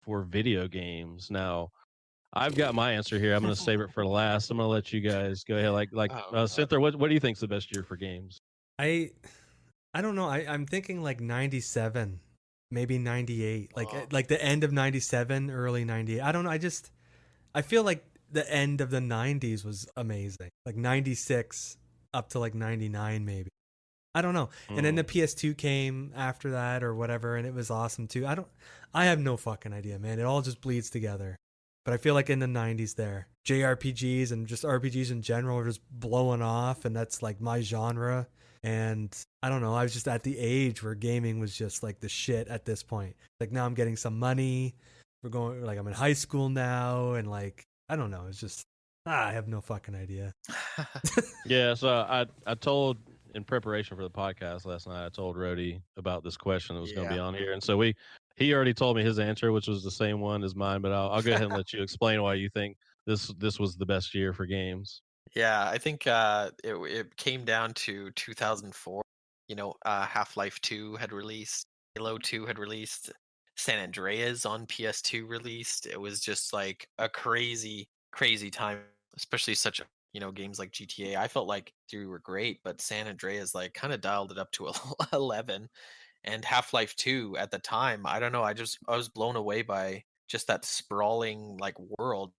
for video games. Now, I've got my answer here. I'm going to save it for last. I'm going to let you guys go ahead. Oh God. Cynthia, what do you think's the best year for games? I I don't know. I'm thinking like 97, maybe 98. Oh. Like the end of 97, early 98. I don't know. I feel like the end of the 90s was amazing. Like 96 up to like 99 maybe. I don't know. And then the Mm. PS2 came after that or whatever, and it was awesome too. I have no fucking idea, man. It all just bleeds together. But I feel like in the 90s there, JRPGs and just RPGs in general are just blowing off, and that's like my genre. And I don't know, I was just at the age where gaming was just like the shit at this point. Like now I'm getting some money. I'm in high school now, and like, I don't know. It's just, I have no fucking idea. Yeah, so I told in preparation for the podcast last night, I told Rody about this question that was going to be Yeah. on here, and so he already told me his answer, which was the same one as mine. But I'll go ahead and let you explain why you think this was the best year for games. Yeah, I think it came down to 2004. Half-Life 2 had released, Halo 2 had released, San Andreas on PS2 released. It was just like a crazy, crazy time, especially games like GTA. I felt like 3 were great, but San Andreas like kind of dialed it up to 11. And Half-Life 2 at the time, I don't know, I was blown away by just that sprawling like world.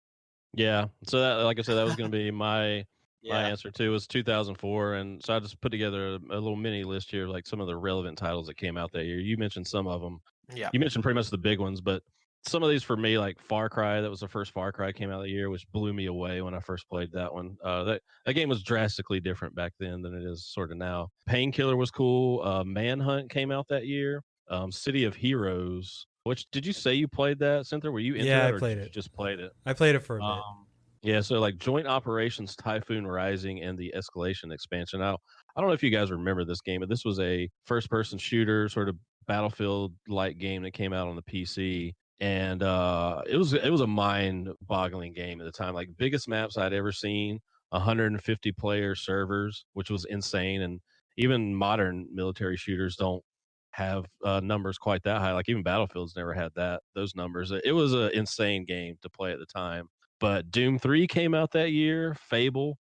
Yeah, so that, like I said, that was going to be my Yeah. answer too. Was 2004, and so I just put together a little mini list here, like some of the relevant titles that came out that year. You mentioned some of them. Yeah. You mentioned pretty much the big ones, but some of these for me, like Far Cry, that was the first Far Cry came out that year, which blew me away when I first played that one. That game was drastically different back then than it is sort of now. Painkiller was cool. Manhunt came out that year. City of Heroes. Which did you say you played that, Cynthia? Were you into Yeah, I that, or played did you it. just played it? I played it for a bit. Yeah, so like Joint Operations Typhoon Rising and the Escalation expansion. Now, I don't know if you guys remember this game, but this was a first person shooter, sort of Battlefield like game that came out on the PC. And it was a mind boggling game at the time. Like biggest maps I'd ever seen, 150 player servers, which was insane. And even modern military shooters don't have numbers quite that high. Like even Battlefield's never had those numbers. It was an insane game to play at the time. But Doom 3 came out that year, Fable,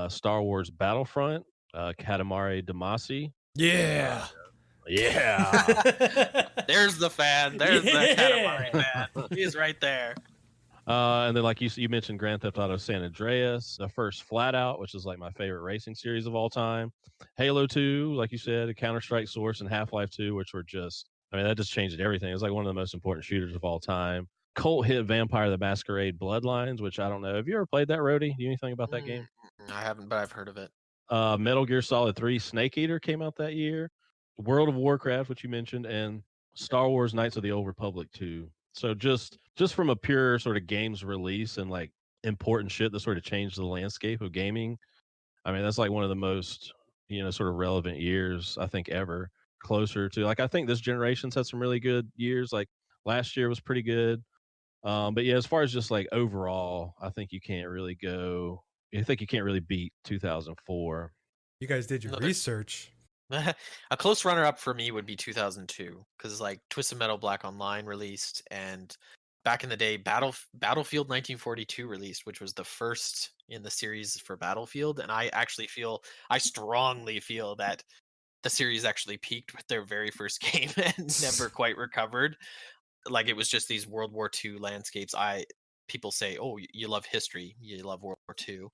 Star Wars Battlefront, Katamari Damacy. Yeah. Yeah. There's the fan. There's the Katamari fan. He's right there. And then, like you mentioned, Grand Theft Auto San Andreas, the first Flat Out, which is like my favorite racing series of all time. Halo 2, like you said, Counter Strike Source, and Half Life 2, which were just, I mean, that just changed everything. It was like one of the most important shooters of all time. Cult hit Vampire the Masquerade Bloodlines, which I don't know. Have you ever played that, Rody? Do you know anything about that game? I haven't, but I've heard of it. Metal Gear Solid 3 Snake Eater came out that year. World of Warcraft, which you mentioned, and Star Wars Knights of the Old Republic 2. So just from a pure sort of games release and like important shit that sort of changed the landscape of gaming. I mean, that's like one of the most, sort of relevant years I think ever. Closer to, like, I think this generation's had some really good years. Like last year was pretty good. But yeah, as far as just like overall, I think you can't really go. I think you can't really beat 2004. You guys did your No, research. A close runner-up for me would be 2002, because like Twisted Metal Black Online released, and back in the day, Battlefield 1942 released, which was the first in the series for Battlefield. And I strongly feel that the series actually peaked with their very first game and never quite recovered. Like it was just these World War II landscapes. People say, "Oh, you love history, you love World War II."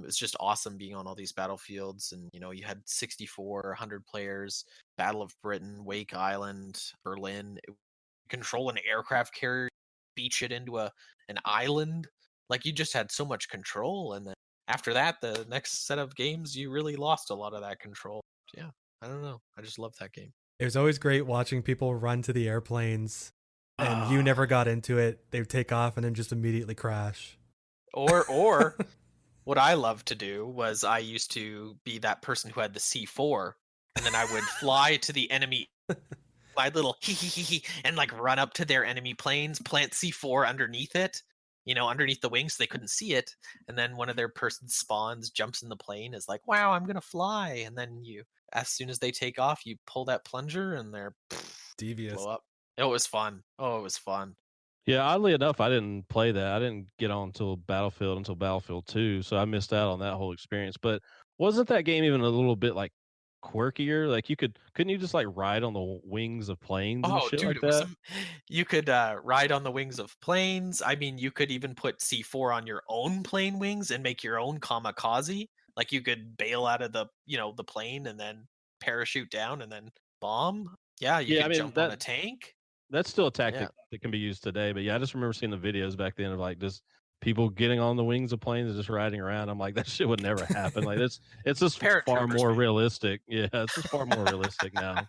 It's just awesome being on all these battlefields, and you had 64, 100 players, Battle of Britain, Wake Island, Berlin. Control an aircraft carrier, beach it into an island. Like you just had so much control, and then after that, the next set of games, you really lost a lot of that control. Yeah, I don't know. I just love that game. It was always great watching people run to the airplanes, and you never got into it. They'd take off and then just immediately crash. Or what I loved to do was I used to be that person who had the C4, and then I would fly to the enemy, my little hee and like run up to their enemy planes, plant C4 underneath it, underneath the wings so they couldn't see it. And then one of their persons spawns, jumps in the plane, is like, wow, I'm going to fly. And then as soon as they take off, you pull that plunger and they're Devious. blow up. It was fun. Oh, it was fun. Yeah, oddly enough, I didn't play that. I didn't get on until Battlefield 2, so I missed out on that whole experience. But wasn't that game even a little bit like quirkier? Like couldn't you just like ride on the wings of planes and Oh, shit dude, like it was that? some you could, ride on the wings of planes. I mean, you could even put C4 on your own plane wings and make your own kamikaze. Like, you could bail out of the plane and then parachute down and then bomb. Yeah, you Yeah, I could mean jump on a tank. that's still a Yeah. tactic that can be used today. But yeah, I just remember seeing the videos back then of like just people getting on the wings of planes and just riding around. I'm like, that shit would never happen. Like it's just far Paratroopers, more maybe. realistic. Yeah, it's just far more realistic now.